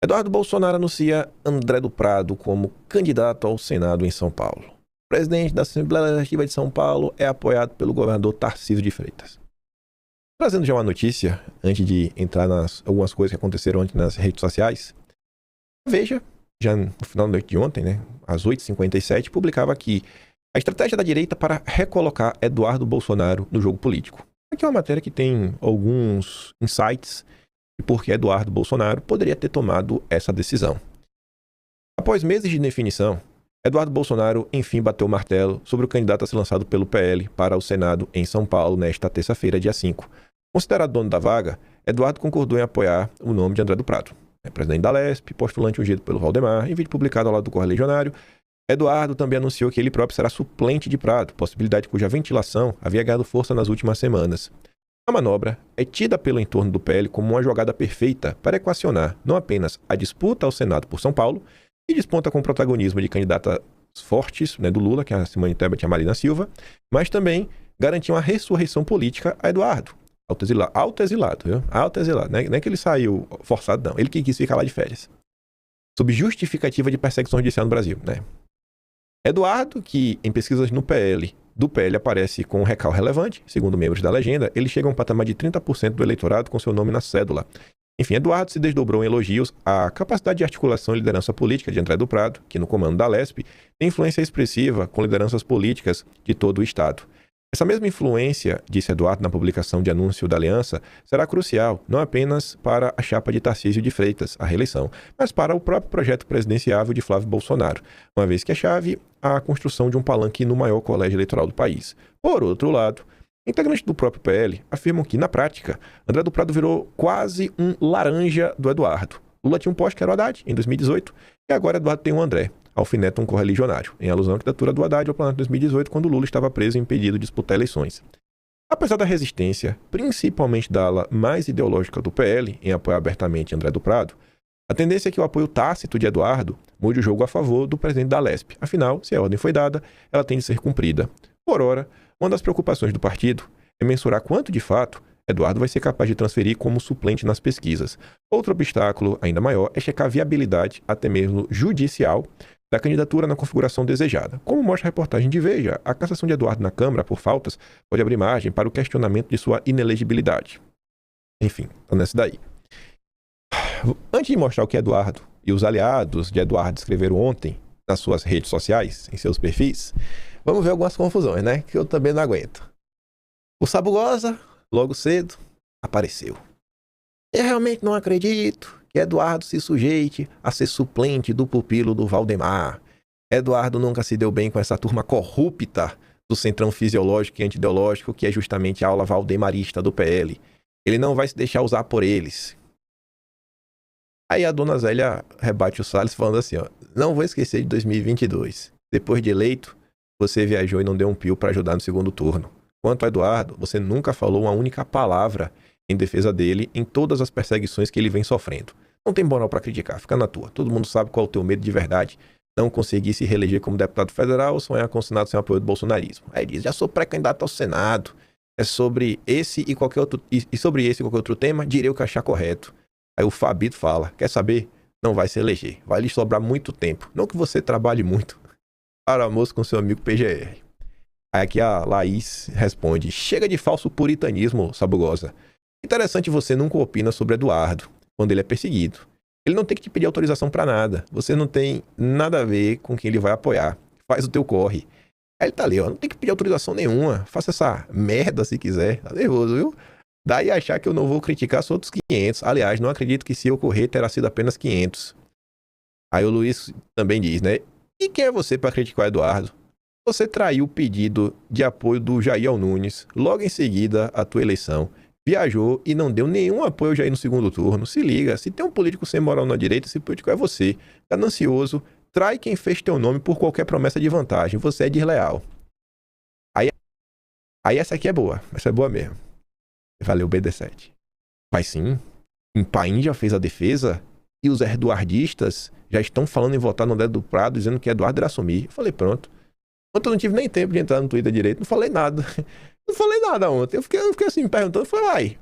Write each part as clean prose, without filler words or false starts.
Eduardo Bolsonaro anuncia André do Prado como candidato ao Senado em São Paulo. O presidente da Assembleia Legislativa de São Paulo é apoiado pelo governador Tarcísio de Freitas. Trazendo já uma notícia, antes de entrar nas algumas coisas que aconteceram ontem nas redes sociais, Veja, já no final da noite de ontem, às 8h57, publicava aqui a estratégia da direita para recolocar Eduardo Bolsonaro no jogo político. Aqui é uma matéria que tem alguns insights de por que Eduardo Bolsonaro poderia ter tomado essa decisão. Após meses de indefinição, Eduardo Bolsonaro enfim bateu o martelo sobre o candidato a ser lançado pelo PL para o Senado em São Paulo nesta terça-feira, dia 5. Considerado dono da vaga, Eduardo concordou em apoiar o nome de André do Prado. Presidente da Lesp, postulante ungido pelo Valdemar, em vídeo publicado ao lado do Correio Legionário, Eduardo também anunciou que ele próprio será suplente de Prado, possibilidade cuja ventilação havia ganhado força nas últimas semanas. A manobra é tida pelo entorno do PL como uma jogada perfeita para equacionar não apenas a disputa ao Senado por São Paulo, que desponta com o protagonismo de candidatas fortes do Lula, que é a Simone Tebet e a Marina Silva, mas também garantir uma ressurreição política a Eduardo. Autoexilado, viu? Autoexilado. Não é que ele saiu forçado, não. Ele que quis ficar lá de férias. Sob justificativa de perseguição judicial no Brasil, Eduardo, que em pesquisas do PL aparece com um recall relevante, segundo membros da legenda, ele chega a um patamar de 30% do eleitorado com seu nome na cédula. Enfim, Eduardo se desdobrou em elogios à capacidade de articulação e liderança política de André do Prado, que no comando da Lesp tem influência expressiva com lideranças políticas de todo o Estado. Essa mesma influência, disse Eduardo na publicação de anúncio da aliança, será crucial não apenas para a chapa de Tarcísio de Freitas, a reeleição, mas para o próprio projeto presidenciável de Flávio Bolsonaro, uma vez que a chave a construção de um palanque no maior colégio eleitoral do país. Por outro lado, integrantes do próprio PL afirmam que, na prática, André do Prado virou quase um laranja do Eduardo. Lula tinha um poste que era o Haddad, em 2018, e agora Eduardo tem um André. Alfineta um Correio Legionário, em alusão à candidatura do Haddad ao Planalto 2018, quando Lula estava preso e impedido de disputar eleições. Apesar da resistência, principalmente da ala mais ideológica do PL, em apoiar abertamente André do Prado, a tendência é que o apoio tácito de Eduardo mude o jogo a favor do presidente da Lesp. Afinal, se a ordem foi dada, ela tem de ser cumprida. Por ora, uma das preocupações do partido é mensurar quanto, de fato, Eduardo vai ser capaz de transferir como suplente nas pesquisas. Outro obstáculo ainda maior é checar a viabilidade, até mesmo judicial, da candidatura na configuração desejada. Como mostra a reportagem de Veja, a cassação de Eduardo na Câmara por faltas pode abrir margem para o questionamento de sua inelegibilidade. Enfim, tá nessa daí. Antes de mostrar o que Eduardo e os aliados de Eduardo escreveram ontem nas suas redes sociais, em seus perfis, vamos ver algumas confusões, que eu também não aguento. O Sabugosa, logo cedo, apareceu. Eu realmente não acredito que Eduardo se sujeite a ser suplente do pupilo do Valdemar. Eduardo nunca se deu bem com essa turma corrupta do centrão fisiológico e antideológico, que é justamente a aula valdemarista do PL. Ele não vai se deixar usar por eles. Aí a dona Zélia rebate o Salles falando assim, não vou esquecer de 2022. Depois de eleito, você viajou e não deu um pio para ajudar no segundo turno. Quanto a Eduardo, você nunca falou uma única palavra em defesa dele em todas as perseguições que ele vem sofrendo. Não tem moral para criticar, fica na tua. Todo mundo sabe qual é o teu medo de verdade. Não conseguir se reeleger como deputado federal ou sonhar com o Senado sem apoio do bolsonarismo. Aí diz, já sou pré-candidato ao Senado. É sobre esse e qualquer outro, e sobre esse e qualquer outro tema, direi o que achar correto. Aí o Fabito fala, quer saber? Não vai se eleger. Vai lhe sobrar muito tempo. Não que você trabalhe muito. Para almoço com seu amigo PGR. Aí aqui a Laís responde, chega de falso puritanismo, Sabugosa. Interessante, você nunca opina sobre Eduardo, quando ele é perseguido. Ele não tem que te pedir autorização para nada. Você não tem nada a ver com quem ele vai apoiar. Faz o teu corre. Aí ele tá ali, não tem que pedir autorização nenhuma. Faça essa merda se quiser. Tá nervoso, viu? Daí achar que eu não vou criticar só outros 500. Aliás, não acredito que se ocorrer terá sido apenas 500. Aí o Luiz também diz, E quem é você para criticar Eduardo? Você traiu o pedido de apoio do Jair Nunes. Logo em seguida, a tua eleição. Viajou e não deu nenhum apoio ao Jair no segundo turno. Se liga, se tem um político sem moral na direita, esse político é você. Ganancioso, trai quem fez teu nome por qualquer promessa de vantagem. Você é desleal. Aí essa aqui é boa. Essa é boa mesmo. Valeu, BD7. Mas sim, Paim já fez a defesa e os eduardistas já estão falando em votar no André do Prado, dizendo que Eduardo irá assumir. Eu falei, pronto. Ontem eu não tive nem tempo de entrar no Twitter direito, não falei nada. Não falei nada ontem. Eu fiquei assim me perguntando, falei,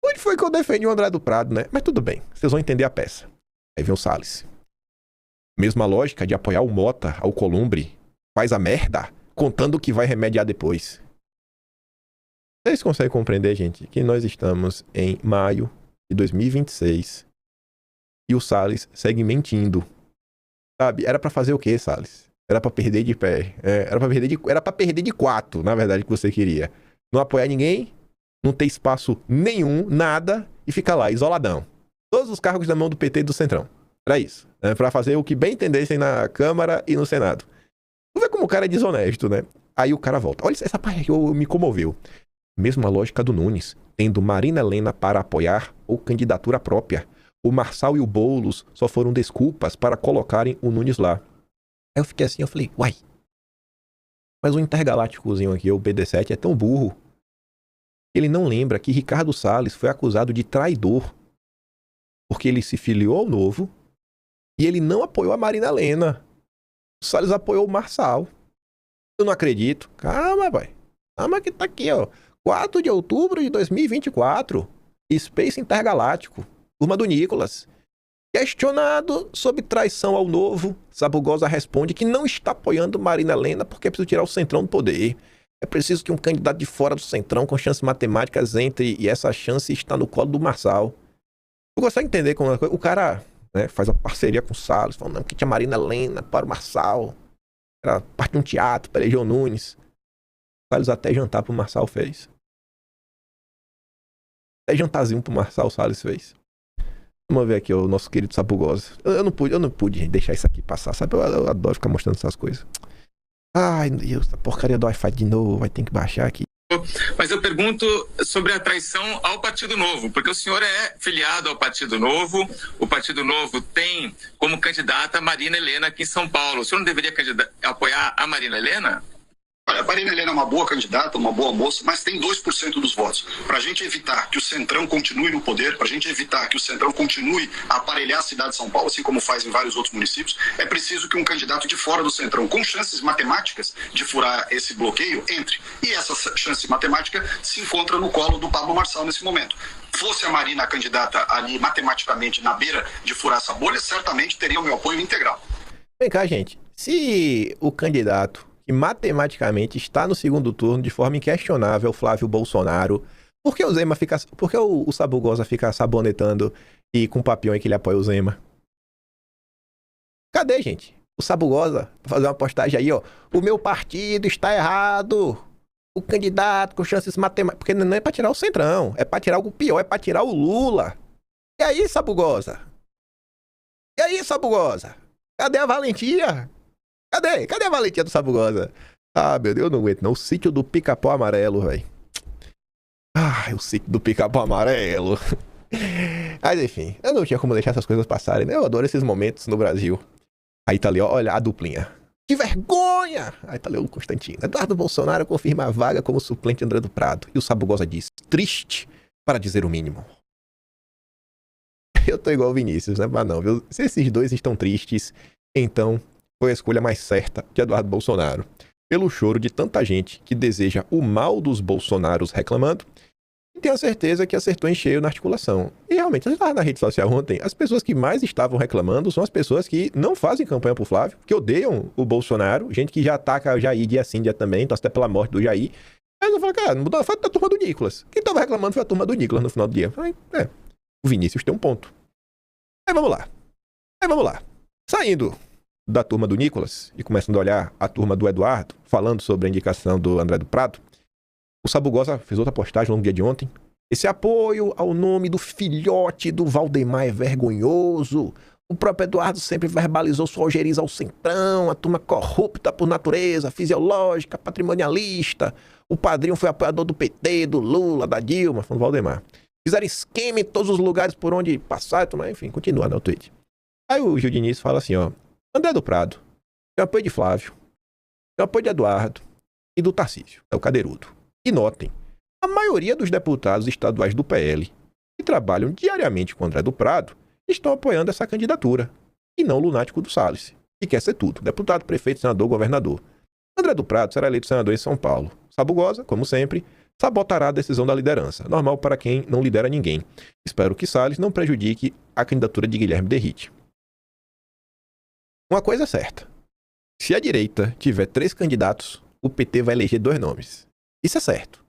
onde foi que eu defendi o André do Prado, Mas tudo bem, vocês vão entender a peça. Aí vem o Salles. Mesma lógica de apoiar o Mota, Alcolumbre, faz a merda, contando que vai remediar depois. Vocês conseguem compreender, gente, que nós estamos em maio de 2026 e o Salles segue mentindo. Sabe? Era pra fazer o quê, Salles? Era pra perder de pé. Era pra perder de 4, na verdade, que você queria. Não apoiar ninguém, não ter espaço nenhum, nada, e ficar lá, isoladão. Todos os cargos na mão do PT e do Centrão. Era isso. Pra fazer o que bem entendessem na Câmara e no Senado. Tu vê como o cara é desonesto, né? Aí o cara volta. Olha, essa parte que me comoveu. Mesma lógica do Nunes, tendo Marina Helena para apoiar ou candidatura própria. O Marçal e o Boulos só foram desculpas para colocarem o Nunes lá. Aí eu fiquei assim, eu falei, uai, mas o intergalácticozinho aqui, o BD7, é tão burro. Ele não lembra que Ricardo Salles foi acusado de traidor, porque ele se filiou ao Novo e ele não apoiou a Marina Helena. O Salles apoiou o Marçal. Eu não acredito. Calma, pai. Calma que tá aqui, ó. 4 de outubro de 2024. Space Intergaláctico. Turma do Nicolas. Questionado sobre traição ao Novo, Sabugosa responde que não está apoiando Marina Helena porque é preciso tirar o Centrão do poder. É preciso que um candidato de fora do Centrão com chances matemáticas entre e essa chance está no colo do Marçal. Tu consegue entender como o cara, né, faz a parceria com o Salles, falando não, que tinha Marina Helena para o Marçal. Era parte de um teatro, para Eligio Nunes. O Salles até jantar pro Marçal fez. Até jantarzinho pro Marçal o Salles fez. Vamos ver aqui o nosso querido Sabugosa. Eu não pude deixar isso aqui passar, sabe? Eu adoro ficar mostrando essas coisas. Ai, meu Deus, a porcaria do Wi-Fi de novo, vai ter que baixar aqui. Mas eu pergunto sobre a traição ao Partido Novo, porque o senhor é filiado ao Partido Novo, o Partido Novo tem como candidata a Marina Helena aqui em São Paulo. O senhor não deveria apoiar a Marina Helena? Olha, a Marina Helena é uma boa candidata, uma boa moça, mas tem 2% dos votos. Para a gente evitar que o Centrão continue no poder, para a gente evitar que o Centrão continue a aparelhar a cidade de São Paulo, assim como faz em vários outros municípios, é preciso que um candidato de fora do Centrão, com chances matemáticas de furar esse bloqueio, entre. E essa chance matemática se encontra no colo do Pablo Marçal nesse momento. Fosse a Marina a candidata ali matematicamente na beira de furar essa bolha, certamente teria o meu apoio integral. Vem cá, gente. Se o candidato que matematicamente está no segundo turno de forma inquestionável, Flávio Bolsonaro, por que o Zema fica, por que o Sabugosa fica sabonetando e com papião em que ele apoia o Zema? Cadê, gente? O Sabugosa, pra fazer uma postagem aí, ó. O meu partido está errado. O candidato com chances matemáticas. Porque não é pra tirar o Centrão, é pra tirar algo pior, é pra tirar o Lula. E aí, Sabugosa? E aí, Sabugosa? Cadê a valentia? Cadê a valentia do Sabugosa? Ah, meu Deus, eu não aguento não. O sítio do Pica-Pau Amarelo, velho. Ah, o sítio do Pica-Pau Amarelo. Mas enfim, eu não tinha como deixar essas coisas passarem, né? Eu adoro esses momentos no Brasil. Aí tá ali, ó, olha a duplinha. Que vergonha! Aí tá ali o Constantino. Eduardo Bolsonaro confirma a vaga como suplente de André do Prado. E o Sabugosa diz, triste, para dizer o mínimo. Eu tô igual o Vinícius, né? Mas não, viu? Se esses dois estão tristes, então foi a escolha mais certa de Eduardo Bolsonaro. Pelo choro de tanta gente que deseja o mal dos Bolsonaros reclamando, e tenho a certeza que acertou em cheio na articulação. E realmente, eu estava na rede social ontem, as pessoas que mais estavam reclamando são as pessoas que não fazem campanha pro Flávio, que odeiam o Bolsonaro, gente que já ataca o Jair dia sim, dia também, então até pela morte do Jair. Mas eu falo, cara, não mudou a foto da turma do Nicolas. Quem tava reclamando foi a turma do Nicolas no final do dia. Eu falei, o Vinícius tem um ponto. Aí vamos lá. Saindo da turma do Nicolas e começando a olhar a turma do Eduardo, falando sobre a indicação do André do Prado, o Sabugosa fez outra postagem no dia de ontem. Esse apoio ao nome do filhote do Valdemar é vergonhoso. O próprio Eduardo sempre verbalizou sua algeriza ao Centrão, a turma corrupta por natureza, fisiológica, patrimonialista. O padrinho foi apoiador do PT, do Lula, da Dilma, falando Valdemar. Fizeram esquema em todos os lugares por onde passaram, enfim, continua no tweet. Aí o Gil Diniz fala assim, ó, André do Prado, tem apoio de Flávio, tem apoio de Eduardo e do Tarcísio, é o Cadeirudo. E notem, a maioria dos deputados estaduais do PL que trabalham diariamente com André do Prado estão apoiando essa candidatura, e não o lunático do Salles, que quer ser tudo, deputado, prefeito, senador, governador. André do Prado será eleito senador em São Paulo. Sabugosa, como sempre, sabotará a decisão da liderança, normal para quem não lidera ninguém. Espero que Salles não prejudique a candidatura de Guilherme Derrite. Uma coisa é certa. Se a direita tiver 3 candidatos, o PT vai eleger 2 nomes. Isso é certo.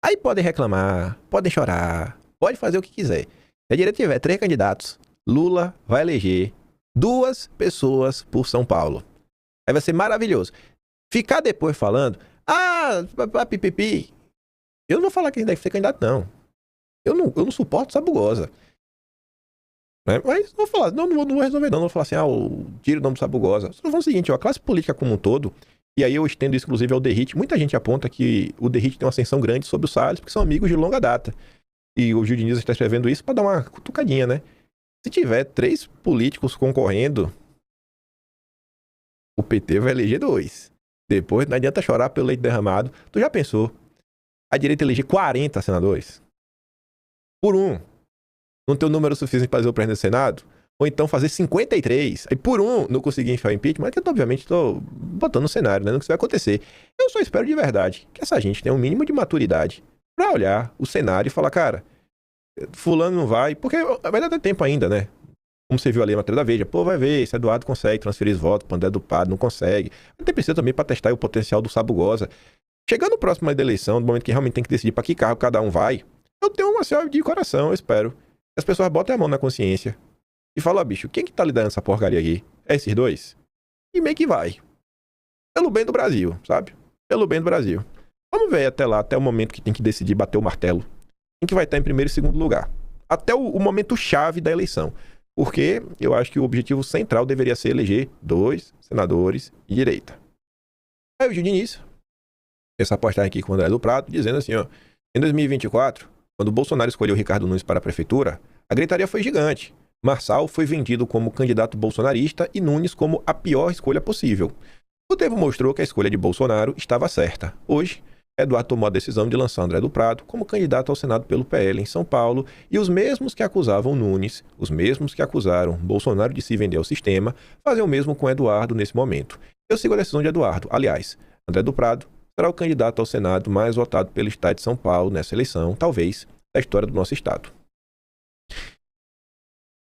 Aí podem reclamar, podem chorar, pode fazer o que quiser. Se a direita tiver 3 candidatos, Lula vai eleger 2 pessoas por São Paulo. Aí vai ser maravilhoso. Ficar depois falando, pipipi. Eu não vou falar que ele deve ser candidato, não. Eu não suporto Sabugosa. Né? Mas não vou falar, não vou resolver não. Não vou falar assim, tira o nome do Sabugosa. Só vou o seguinte, a classe política como um todo, e aí eu estendo isso inclusive ao Derrite, muita gente aponta que o Derrite tem uma ascensão grande sobre o Salles, porque são amigos de longa data. E o Gil Diniz está escrevendo isso para dar uma cutucadinha, né? Se tiver 3 políticos concorrendo, o PT vai eleger 2. Depois não adianta chorar pelo leite derramado. Tu já pensou? A direita eleger 40 senadores? Por um. Não ter o número suficiente para fazer o presidente do Senado? Ou então fazer 53. Aí por um não conseguir enfiar o impeachment. Que eu obviamente estou botando no cenário, né? Não que isso vai acontecer. Eu só espero de verdade que essa gente tenha um mínimo de maturidade para olhar o cenário e falar, cara, fulano não vai. Porque vai dar tempo ainda, né? Como você viu ali a matéria da Veja. Pô, vai ver, se Eduardo consegue transferir os votos para André do Prado, não consegue. Até precisa também para testar o potencial do Sabugosa. Chegando no próximo da eleição, no momento que realmente tem que decidir para que carro cada um vai, eu tenho uma selva de coração, eu espero. As pessoas botem a mão na consciência e falam, bicho, quem que tá lidando essa porcaria aqui? É esses 2? E meio que vai. Pelo bem do Brasil, sabe? Pelo bem do Brasil. Vamos ver até lá, até o momento que tem que decidir bater o martelo. Quem que vai estar em primeiro e segundo lugar. Até o momento chave da eleição. Porque eu acho que o objetivo central deveria ser eleger 2 senadores de direita. Aí o Gil Diniz, essa postagem aqui com o André do Prado, dizendo assim, em 2024, quando o Bolsonaro escolheu o Ricardo Nunes para a prefeitura, a gritaria foi gigante. Marçal foi vendido como candidato bolsonarista e Nunes como a pior escolha possível. O tempo mostrou que a escolha de Bolsonaro estava certa. Hoje, Eduardo tomou a decisão de lançar André do Prado como candidato ao Senado pelo PL em São Paulo e os mesmos que acusavam Nunes, os mesmos que acusaram Bolsonaro de se vender ao sistema, fazem o mesmo com Eduardo nesse momento. Eu sigo a decisão de Eduardo. Aliás, André do Prado será o candidato ao Senado mais votado pelo estado de São Paulo nessa eleição, talvez, da história do nosso estado.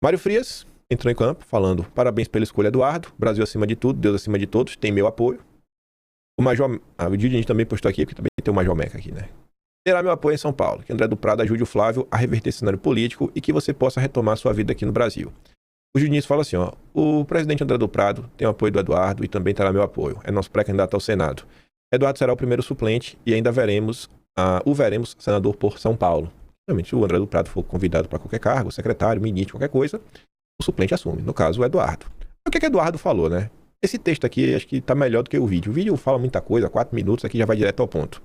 Mário Frias entrou em campo falando, parabéns pela escolha, Eduardo, Brasil acima de tudo, Deus acima de todos, tem meu apoio. O Major, o Didi também postou aqui, porque também tem o Major Meca aqui, né? Terá meu apoio em São Paulo, que André do Prado ajude o Flávio a reverter esse cenário político e que você possa retomar sua vida aqui no Brasil. O Diniz fala assim, o presidente André do Prado tem o apoio do Eduardo e também terá meu apoio, é nosso pré-candidato ao Senado. Eduardo será o primeiro suplente e ainda veremos senador por São Paulo. Realmente, se o André do Prado for convidado para qualquer cargo, secretário, ministro, qualquer coisa, o suplente assume. No caso, o Eduardo. O que Eduardo falou, né? Esse texto aqui acho que está melhor do que o vídeo. O vídeo fala muita coisa, 4 minutos, aqui já vai direto ao ponto.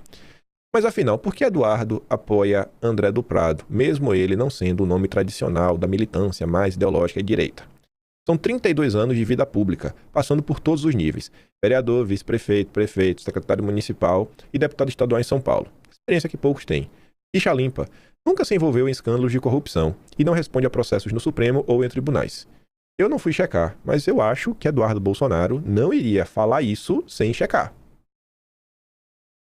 Mas afinal, por que Eduardo apoia André do Prado, mesmo ele não sendo o nome tradicional da militância mais ideológica e direita? São 32 anos de vida pública, passando por todos os níveis. Vereador, vice-prefeito, prefeito, secretário municipal e deputado estadual em São Paulo. Experiência que poucos têm. Ficha limpa. Nunca se envolveu em escândalos de corrupção e não responde a processos no Supremo ou em tribunais. Eu não fui checar, mas eu acho que Eduardo Bolsonaro não iria falar isso sem checar.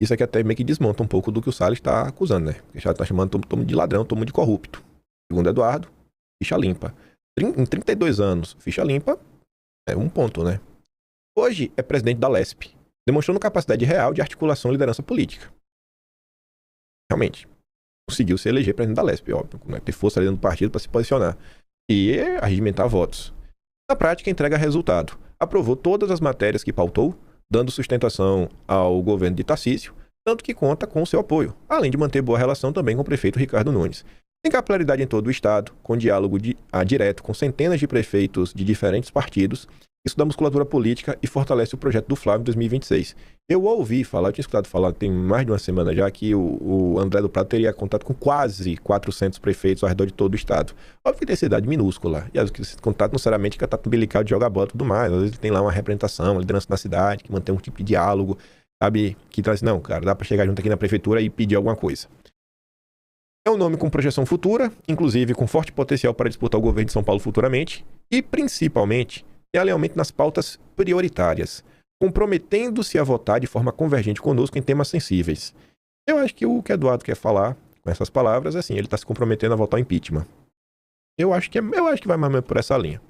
Isso aqui até meio que desmonta um pouco do que o Salles está acusando, né? Porque já está chamando todo mundo de ladrão, todo mundo de corrupto. Segundo Eduardo, ficha limpa. Em 32 anos, ficha limpa é um ponto, né? Hoje é presidente da LESP, demonstrando capacidade real de articulação e liderança política. Realmente. Conseguiu se eleger presidente da LESP, óbvio, né? Ter força ali dentro do partido para se posicionar e arregimentar votos. Na prática, entrega resultado. Aprovou todas as matérias que pautou, dando sustentação ao governo de Tarcísio, tanto que conta com o seu apoio, além de manter boa relação também com o prefeito Ricardo Nunes. Tem capilaridade em todo o estado, com diálogo direto com centenas de prefeitos de diferentes partidos. Isso dá musculatura política e fortalece o projeto do Flávio em 2026. Eu ouvi falar, eu tinha escutado falar tem mais de uma semana já, que o André do Prado teria contato com quase 400 prefeitos ao redor de todo o estado. Óbvio que tem cidade minúscula, e às vezes esse contato não necessariamente que tá umbilical de jogar bola e tudo mais. Às vezes tem lá uma representação, uma liderança na cidade, que mantém um tipo de diálogo, sabe? Que traz, não, cara, dá para chegar junto aqui na prefeitura e pedir alguma coisa. É um nome com projeção futura, inclusive com forte potencial para disputar o governo de São Paulo futuramente, e principalmente tem alinhamento nas pautas prioritárias, comprometendo-se a votar de forma convergente conosco em temas sensíveis. Eu acho que o que Eduardo quer falar com essas palavras é assim, ele está se comprometendo a votar o impeachment. Eu acho que vai mais ou menos por essa linha.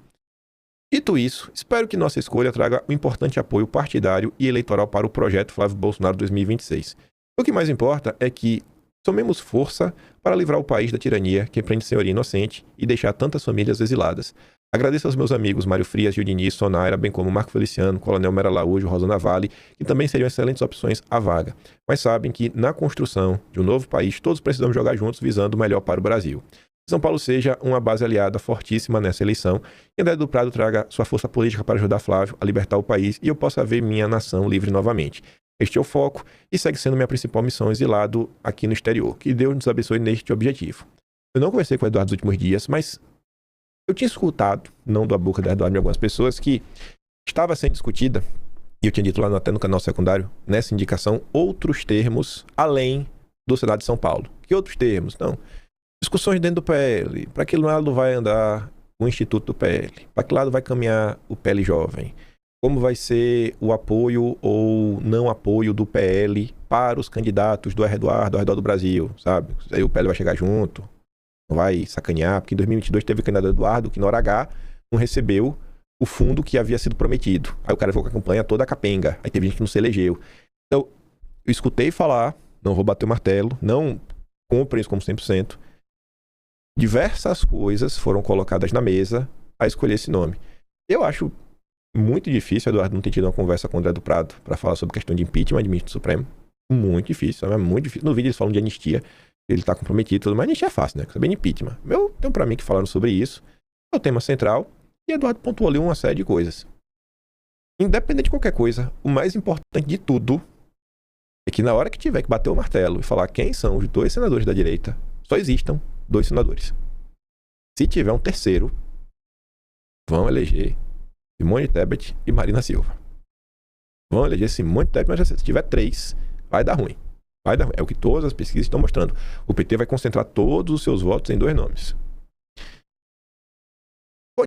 Dito isso, espero que nossa escolha traga um importante apoio partidário e eleitoral para o projeto Flávio Bolsonaro 2026. O que mais importa é que somemos força para livrar o país da tirania que prende senhoria inocente e deixar tantas famílias exiladas. Agradeço aos meus amigos Mário Frias, Gil Diniz, Sonaira, bem como Marco Feliciano, Coronel Mera Araújo, Rosana Vale, que também seriam excelentes opções à vaga. Mas sabem que, na construção de um novo país, todos precisamos jogar juntos visando o melhor para o Brasil. Que São Paulo seja uma base aliada fortíssima nessa eleição, que André do Prado traga sua força política para ajudar Flávio a libertar o país e eu possa ver minha nação livre novamente. Este é o foco e segue sendo minha principal missão exilado aqui no exterior. Que Deus nos abençoe neste objetivo. Eu não conversei com o Eduardo nos últimos dias, mas eu tinha escutado, não da boca do Eduardo, de algumas pessoas, que estava sendo discutida, e eu tinha dito lá até no canal secundário, nessa indicação, outros termos além do Senado de São Paulo. Que outros termos? Não. Discussões dentro do PL. Para que lado vai andar o Instituto do PL? Para que lado vai caminhar o PL Jovem? Como vai ser o apoio ou não apoio do PL para os candidatos do Eduardo ao redor do Brasil, sabe? Aí o PL vai chegar junto, não vai sacanear, porque em 2022 teve o candidato Eduardo que na hora H não recebeu o fundo que havia sido prometido. Aí o cara ficou com a campanha toda capenga, aí teve gente que não se elegeu. Então, eu escutei falar, não vou bater o martelo, não comprem isso como 100%. Diversas coisas foram colocadas na mesa a escolher esse nome. Eu acho muito difícil, Eduardo, não ter tido uma conversa com o André do Prado para falar sobre questão de impeachment de ministro supremo. Muito difícil, é muito difícil. No vídeo eles falam de anistia, ele tá comprometido e tudo, mas anistia é fácil, né? Saber de impeachment. Eu tenho para mim que falaram sobre isso, é o tema central, e Eduardo pontuou ali uma série de coisas. Independente de qualquer coisa, o mais importante de tudo é que na hora que tiver que bater o martelo e falar quem são os 2 senadores da direita, só existam 2 senadores. Se tiver um terceiro, vão eleger Simone Tebet e Marina Silva. Vão eleger Simone Tebet, mas se tiver 3, vai dar ruim. Vai dar ruim. É o que todas as pesquisas estão mostrando. O PT vai concentrar todos os seus votos em 2 nomes.